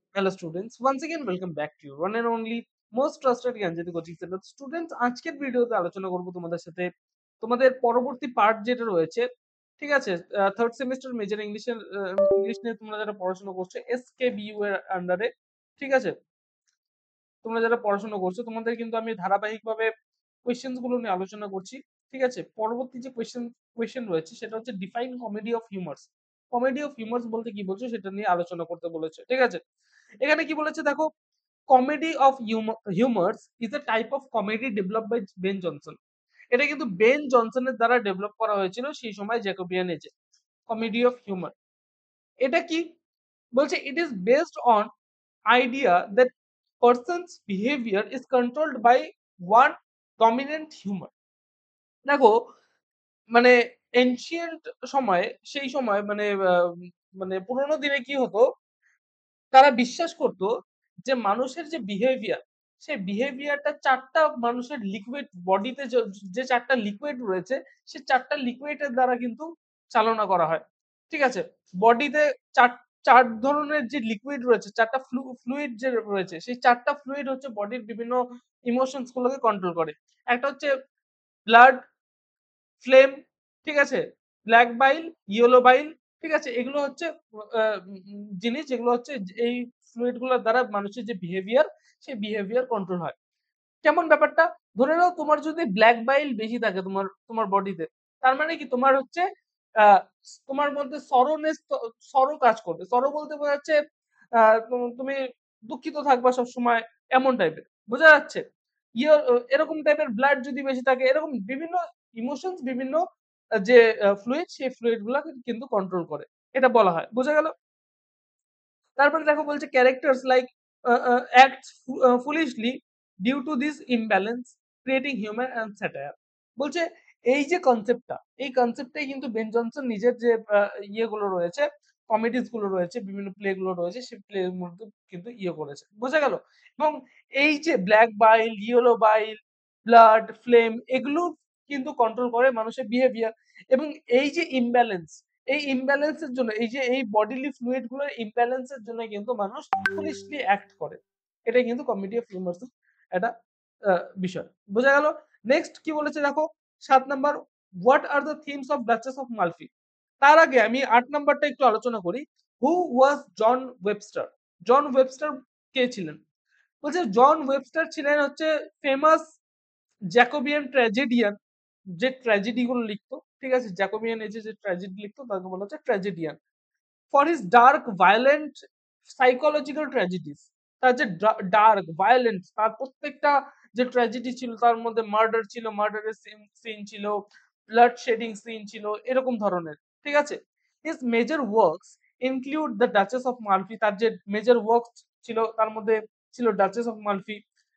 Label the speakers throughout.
Speaker 1: Hello students, once again welcome back to your one and only most trusted Gyanjyoti coaching centre. Students, আজকের ভিডিওতে আলোচনা করব তোমাদের সাথে তোমাদের পরবর্তী পার্ট যেটা রয়েছে, ঠিক আছে? থার্ড সেমিস্টার মেজর ইংলিশ নিয়ে তোমরা যারা পড়াশোনা করছো এসকেবিইউ এর আন্ডারে, ঠিক আছে? তোমরা যারা পড়াশোনা করছো তোমাদের কিন্তু আমি ধারাবাহিকভাবে কোয়েশ্চেন্স গুলো নিয়ে আলোচনা করছি, ঠিক আছে? পরবর্তী যে কোয়েশ্চেন রয়েছে সেটা হচ্ছে define comedy of humours. Comedy of humours বলতে কি বলছো সেটা নিয়ে আলোচনা করতে বলেছে, ঠিক আছে? এখানে কি বলেছে দেখো, comedy of humours is a type of comedy develop by Ben Jonson. এটা কিন্তু বেন জনসনের দ্বারা ডেভেলপ করা হয়েছিল সেই সময় জ্যাকোবিয়ান এজে। কমেডি অফ হিউমার এটা কি বলছে? It is based on idea that person's behavior is controlled by one dominant humor। দেখো, মানে এনশিয়েন্ট সময়ে, সেই সময় মানে পুরোনো দিনে কি হতো, তারা বিশ্বাস করত যে মানুষের যে বিহেভিয়ার, সেই বিহেভিয়ারটা চারটা মানুষের লিকুইড বডিতে যে চারটা লিকুইড রয়েছে, সে চারটা লিকুইডের দ্বারা কিন্তু চালনা করা হয়, ঠিক আছে? বডিতে চার চার ধরনের যে লিকুইড রয়েছে, চারটা ফ্লুইড যে রয়েছে, সেই চারটা ফ্লুইড হচ্ছে বডির বিভিন্ন ইমোশনস গুলোকে কন্ট্রোল করে। একটা হচ্ছে ব্লাড, ফ্লেম, ঠিক আছে, ব্ল্যাক বাইল, ইয়েলো বাইল, ঠিক আছে? এগুলো হচ্ছে জিনিস যেগুলো হচ্ছে এই ফ্লুইড গুলোর দ্বারা মানুষের যে বিহেভিয়ার, সেই বিহেভিয়ার কন্ট্রোল হয়। কেমন ব্যাপারটা? ধরে নাও তোমার যদি ব্ল্যাক বাইল বেশি থাকে তোমার তোমার বডিতে, তার মানে কি তোমার হচ্ছে আহ, তোমার মধ্যে সরো কাজ করবে। সরো বলতে বোঝাচ্ছে তুমি দুঃখিত থাকবা সব সময়, এমন টাইপের, বোঝা যাচ্ছে? ইয়ে এরকম টাইপের ব্লাড যদি বেশি থাকে, এরকম বিভিন্ন ইমোশনস, বিভিন্ন যে ফ্লুইড, সেই ফ্লুইড গুলা কিন্তু কন্ট্রোল করে, এটা বলা হয়। বোঝা গেল? তারপরে দেখো বলছে characters like act foolishly due to this imbalance creating humour and satire. বলছে এই যে কনসেপ্টটা, এই কনসেপ্টটাই কিন্তু বেন জনসন নিজের যে ইয়েগুলো রয়েছে, কমেডিস গুলো রয়েছে, বিভিন্ন প্লে গুলো রয়েছে, সেই প্লে এর মধ্যে কিন্তু ইয়ে করেছে। বোঝা গেল? এবং এই যে ব্ল্যাক বাইল, ইয়েলো বাইল, ব্লাড, ফ্লেম, এগুলো কিন্তু কন্ট্রোল করে মানুষের বিহেভিয়ার। এবং এই যে ইমব্যালেন্স, এই ইমব্যালেন্সের জন্য, এই যে এই বডিলি ফ্লুইড গুলোর ইমব্যালেন্সের জন্য কিন্তু মানুষ ফুলিশলি অ্যাক্ট করে। এটাই কিন্তু কমেডি অফ হিউমার্স একটা বিষয়। বোঝা গেল? নেক্সট কি বলেছে দেখো, 7 number, what are the themes of Duchess of Malfi. তার আগে আমি 8 নাম্বারটা একটু আলোচনা করি। হু ওয়াজ জন ওয়েবস্টার? জন ওয়েবস্টার কে ছিলেন? বলছে জন ওয়েবস্টার ছিলেন হচ্ছে ফেমাস জ্যাকোবিয়ান ট্র্যাজেডিয়ান, যে ট্র্যাজেডি গুলো লিখতো, ঠিক আছে? জ্যাকোবিয়ান এজে যে ট্র্যাজেডি লিখতো তাকে বলা হচ্ছে tragedian. For his dark violent psychological tragedies. তার যে ডার্ক ভায়োলেন্ট, তার প্রত্যেকটা যে ট্র্যাজেডি ছিল তার মধ্যে মার্ডার ছিল, মার্ডারের সিন ছিল, ব্লাড শেডিং সিন ছিল, এরকম ধরনের, ঠিক আছে? His major works include the duchess of Malfi. তার যে মেজর ওয়ার্কস ছিল তার মধ্যে ছিল ডাচেস অফ মালফি,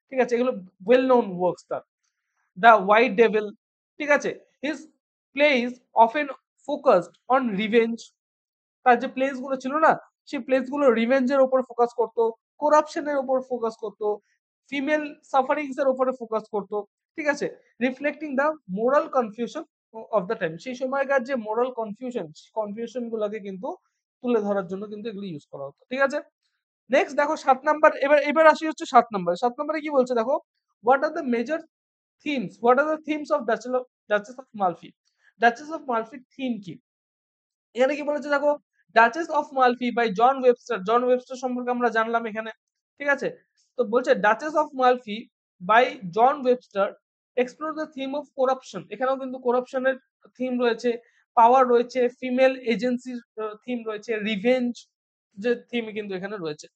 Speaker 1: ঠিক আছে? এগুলো ওয়েল নোন ওয়ার্কস তার। দ্য হোয়াইট ডেভিল, ঠিক আছে? His place often focused on revenge. তার যে প্লেস গুলো ছিল না, সেই প্লেস গুলো রিভেঞ্জের উপর ফোকাস করতো, করাপশনের উপর ফোকাস করতো, ফিমেল সাফারিংস এর উপরে ফোকাস করতো, ঠিক আছে? Reflecting the moral confusion of the time. সেই সময়কার যে মোরাল কনফিউশন গুলোকে কিন্তু তুলে ধরার জন্য কিন্তু এগুলো ইউজ করা হতো, ঠিক আছে? নেক্সট দেখো 7 নাম্বার, এবার এবার আসি হচ্ছে 7 নাম্বার। 7 নাম্বারে কি বলছে দেখো, what are the major themes, what are the themes of Duchess of Malfi. Duchess of মালফির থিম কি? এখানে কি বলেছে দেখো, Duchess of Malfi by John Webster. John Webster সম্পর্কে আমরা জানলাম এখানে, ঠিক আছে? তো বলছে Duchess of Malfi by John Webster explore the theme of corruption. এখানেও কিন্তু করাপশনের থিম রয়েছে, পাওয়ার রয়েছে, ফিমেল এজেন্সির থিম রয়েছে, রিভেঞ্জ যে থিম কিন্তু এখানে রয়েছে।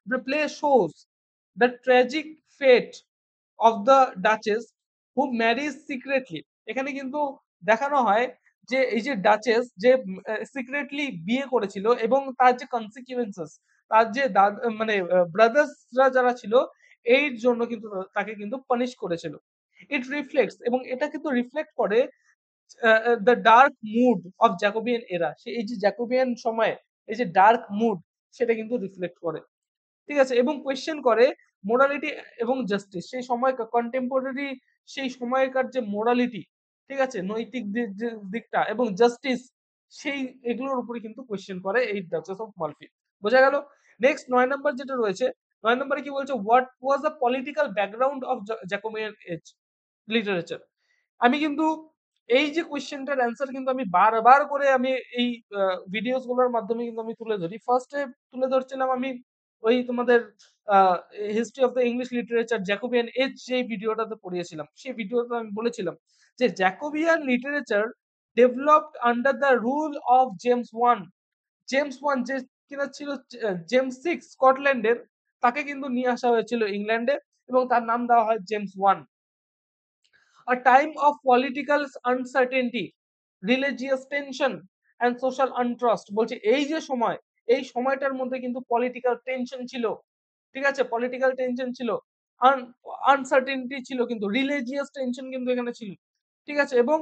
Speaker 1: The play shows the tragic fate of the Duchess who marries secretly। এখানে কিন্তু দেখানো হয় যে এই যে ডাচেস যে সিক্রেটলি বিয়ে করেছিল এবং তার যে কনসিকুয়েন্সেস, তার যে মানে ব্রাদার্সরা যারা ছিল, এই জন্য কিন্তু তাকে কিন্তু পানিশ করেছিল। ইট রিফ্লেক্টস, এবং এটা কিন্তু রিফ্লেক্ট করে the dark mood of Jacobean era. এই যে জ্যাকোবিয়ান সময়ে এই যে ডার্ক মুড, সেটা কিন্তু রিফ্লেক্ট করে, ঠিক আছে? এবং কোয়েশ্চেন করে মোরালিটি এবং জাস্টিস। সেই সময় কন্টেম্পোরারি, সেই সময়কার যে মোরালিটি, ঠিক আছে, নৈতিক দিকটা এবং জাস্টিস, সেই এগুলোর উপরে কিন্তু কোয়েশ্চেন করে এই ডাচেস অফ মালফি। বোঝা গেল? নেক্সট ৯ নাম্বার যেটা রয়েছে, ৯ নম্বরে কি বলছে? What was the political background of Jacobean age literature. আমি কিন্তু এই যে কোয়েশ্চেনটার অ্যান্সার কিন্তু আমি বারবার করে আমি এই ভিডিওস গুলোর মাধ্যমে কিন্তু আমি তুলে ধরি। ফার্স্টে তুলে ধরছিলাম আমি ওই তোমাদের a history of the English literature Jacobean age যেই ভিডিওটাতে পড়িয়েছিলাম। সেই ভিডিওতে আমি বলেছিলাম যে Jacobean literature developed under the rule of James one. James one যে কিনা ছিল জেমস 6 স্কটল্যান্ডের, তাকে কিন্তু নিয়ে আসা হয়েছিল ইংল্যান্ডে এবং তার নাম দেওয়া হয় James one. A time of political uncertainty, religious tension and social untrust। বলছে এই যে সময়, এই সময়টার মধ্যে কিন্তু পলিটিক্যাল টেনশন ছিল, ঠিক আছে? পলিটিক্যাল টেনশন ছিল, আনসার্টেনটি ছিল, কিন্তু রিলিজিয়াস টেনশন কিন্তু এখানে ছিল, ঠিক আছে? এবং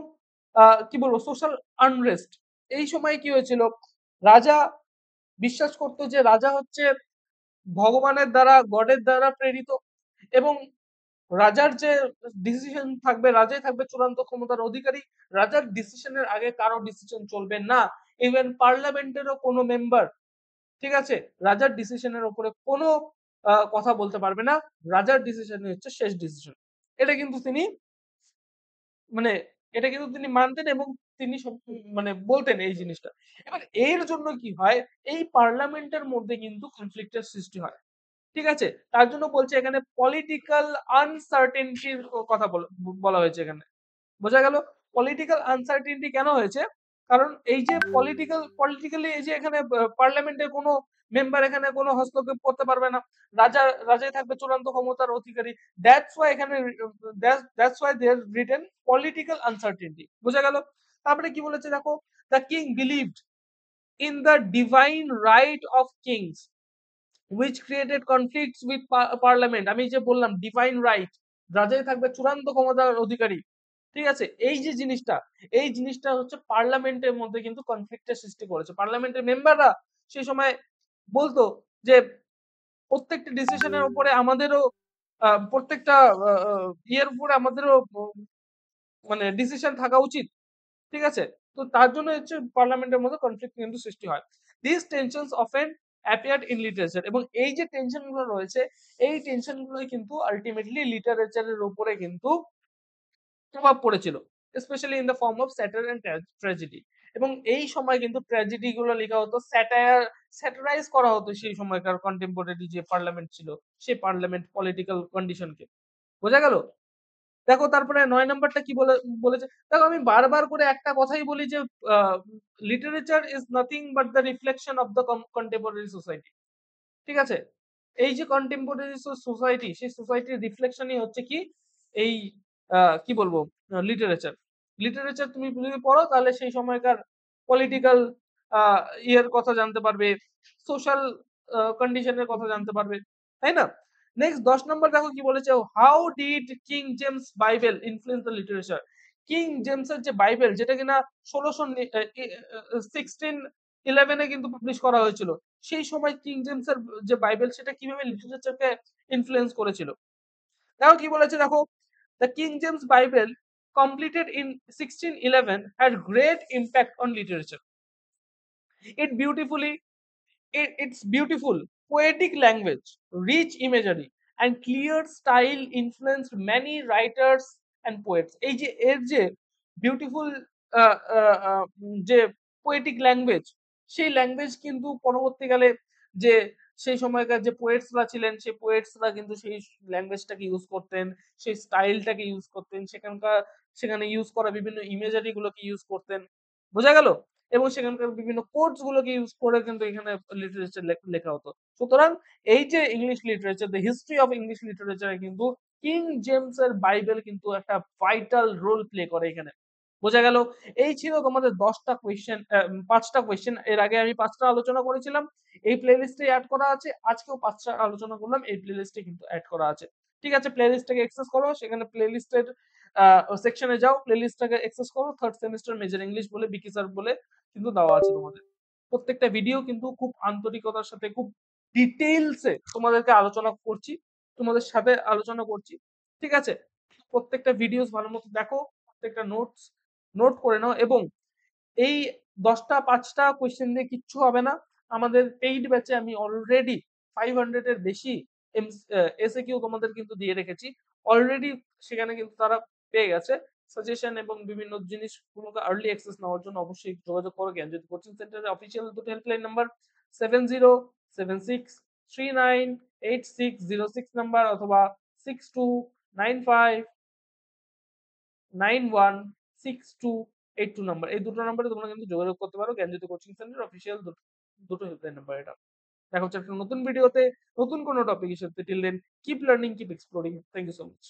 Speaker 1: কি বলবো, সোশ্যাল আনরেস্ট। এই সময় কি হয়েছিল? রাজা বিশ্বাস করতো যে রাজা হচ্ছে ভগবানের দ্বারা, গডের দ্বারা প্রেরিত, এবং রাজার যে ডিসিশন থাকবে, রাজাই থাকবে চূড়ান্ত ক্ষমতার অধিকারী। রাজার ডিসিশনের আগে কারো ডিসিশন চলবে না। ইভেন পার্লামেন্টেরও কোনো মেম্বার, ঠিক আছে, রাজার ডিসিশনের উপরে কোনো কথা বলতে পারবে না। রাজার ডিসিশনই হচ্ছে শেষ ডিসিশন। এটা কিন্তু তিনি মানে এটা কিন্তু তিনি মানতেন এবং তিনি মানে বলতেন এই জিনিসটা। এবার এর জন্য কি হয়? এই পার্লামেন্টের মধ্যে কিন্তু কনফ্লিক্টের সৃষ্টি হয়। ঠিক আছে? তার জন্য বলছে এখানে পলিটিক্যাল আনসার্টেনটির কথা বলা হয়েছে এখানে। বোঝা গেল? পলিটিক্যাল আনসার্টেনটি কেন হয়েছে? কারণ এই যে পলিটিক্যালি এই যে এখানে পার্লামেন্টের কোনো মেম্বার এখানে কোনো হস্তক্ষেপ করতে পারবে না। রাজাই থাকবে চূড়ান্ত ক্ষমতার অধিকারী। দ্যাটস ওয়াই এখানে that's why they are written political uncertainty. বোঝা গেল? তারপরে কি বলেছে দেখো? The king believed in the divine right of kings which created conflicts with parliament। আমি যে বললাম ডিভাইন রাইট, রাজাই থাকবে চূড়ান্ত ক্ষমতার অধিকারী, ঠিক আছে? এই যে জিনিসটা, এই জিনিসটা হচ্ছে পার্লামেন্টের মধ্যে কিন্তু কনফ্লিক্টের সৃষ্টি করেছে। পার্লামেন্টের মেম্বাররা সেই সময় বলতো যে প্রত্যেকটা ডিসিশনের উপরে আমাদেরও প্রত্যেকটা ইয়ের উপরে আমাদেরও মানে ডিসিশন থাকা উচিত, ঠিক আছে? তো তার জন্য হচ্ছে পার্লামেন্টের মধ্যে কনফ্লিক্ট কিন্তু সৃষ্টি হয়। This tensions often appeared in literature. এবং এই যে টেনশন গুলো রয়েছে, এই টেনশন গুলোই কিন্তু আলটিমেটলি লিটারেচারের উপরে কিন্তু প্রভাব পড়েছিল, specially in the form of satire and tragedy. এবং এই সময় কিন্তু ট্র্যাজেডি গুলো লেখা হতো, স্যাটারাইজ করা হতো সেই সময়কার কন্টেম্পোরারি যে পার্লামেন্ট ছিল, সেই পার্লামেন্ট পলিটিক্যাল কন্ডিশনকে। বোঝা গেল? দেখো তারপরে ৯ নাম্বারটা কি বলেছে? দেখো আমি বারবার করে একটা কথাই বলি যে literature is nothing but the reflection of the contemporary society. ঠিক আছে? এই যে কন্টেম্পোরারি সোসাইটি, সেই সোসাইটির রিফ্লেকশনই হচ্ছে কি এই কি বলবো, লিটারেচার। লিটারেচার তুমি যদি পড়ো তাহলে সেই সময়কার পলিটিক্যাল আ ইয়ের কথা জানতে পারবে, সোশ্যাল কন্ডিশনের কথা জানতে পারবে। তাই না? নেক্সট ১০ নাম্বার দেখো কি বলেছে? How did king James Bible influence the literature. King জেমসের যে বাইবেল, যেটা কিনা 1611 এ কিন্তু পাবলিশ করা হয়েছিল। সেই সময় কিং জেমসের যে বাইবেল, সেটা কিভাবে লিটারেচারকে ইনফ্লুয়েন্স করেছিল। দেখো কি বলেছে দেখো, the king James Bible completed in 1611 had great impact on literature. It beautifully its beautiful poetic language, rich imagery and clear style influenced many writers and poets। এই যে এর যে বিউটিফুল যে পোয়েটিক ল্যাঙ্গুয়েজ, সেই ল্যাঙ্গুয়েজ কিন্তু পরবর্তীকালে যে সেই সময়কার যে পোয়েটসরা ছিলেন, সেই পোয়েটসরা কিন্তু সেই ল্যাঙ্গুয়েজটাকে ইউজ করতেন, সেই স্টাইলটাকে ইউজ করতেন, সেখানে ইউজ করা বিভিন্ন ইমেজারি গুলোকে ইউজ করতেন। বোঝা গেল? এবং সেখানকার বিভিন্ন কোডস গুলোকে ইউজ করে কিন্তু এখানে লিটারেচার লেখা হতো। সুতরাং এই যে English literature, the history of English লিটারেচারে কিন্তু কিং জেমস এর বাইবেল কিন্তু একটা ভাইটাল রোল প্লে করে এখানে। বোঝা গেল? এই ছিল তোমাদের ১০ টা কোয়েশ্চেন, ৫ টা কোয়েশ্চেন। এর আগে আমি ৫ টা আলোচনা করেছিলাম। এই প্লেলিস্টে এড করা আছে। আজকেও ৫ টা আলোচনা করলাম। এই প্লেলিস্টে কিন্তু এড করা আছে। ঠিক আছে? প্লেলিস্টটাকে অ্যাক্সেস করো। সেখানে প্লেলিস্টের সেকশনে যাও। প্লেলিস্টটাকে অ্যাক্সেস করো। 3rd সেমেস্টার মেজর ইংলিশ বলে, বিকি স্যার বলে কিন্তু দেওয়া আছে তোমাদের। প্রত্যেকটা ভিডিও কিন্তু খুব আন্তরিকতার সাথে, খুব ডিটেইলসে তোমাদেরকে আলোচনা করছি। তোমাদের সাথে আলোচনা করছি। ঠিক আছে? প্রত্যেকটা ভিডিওস ভালো মতো দেখো। প্রত্যেকটা নোট করে নাও এবং এই ১০ টা ৫ টা কোয়েশ্চেন দিয়ে কিচ্ছু হবে না। আমাদের পেইড ব্যাচে আমি অলরেডি 500 এর বেশি এসএকিউ তোমাদের কিন্তু দিয়ে রেখেছি। অলরেডি সেখানে কিন্তু তারা পেয়ে গেছে। সাজেশন এবং বিভিন্ন জিনিসগুলোকে আর্লি অ্যাক্সেস নেওয়ার জন্য অবশ্যই যোগাযোগ করো জ্ঞানজ্যোতি কোচিং সেন্টারের অফিসিয়াল দুটো হেল্পলাইন নাম্বার 7076398606 নাম্বার অথবা 6295916282 নাম্বার। এই দুটো নাম্বারে তোমরা কিন্তু যোগাযোগ করতে পারো জ্ঞানজ্যোতি কোচিং সেন্টার অফিসিয়াল দুটো হেল্পলাইন নাম্বার এটা। দেখা হচ্ছে একটা নতুন ভিডিওতে নতুন কোনো টপিকের সাথে। Till then keep learning, keep exploring. Thank you so much.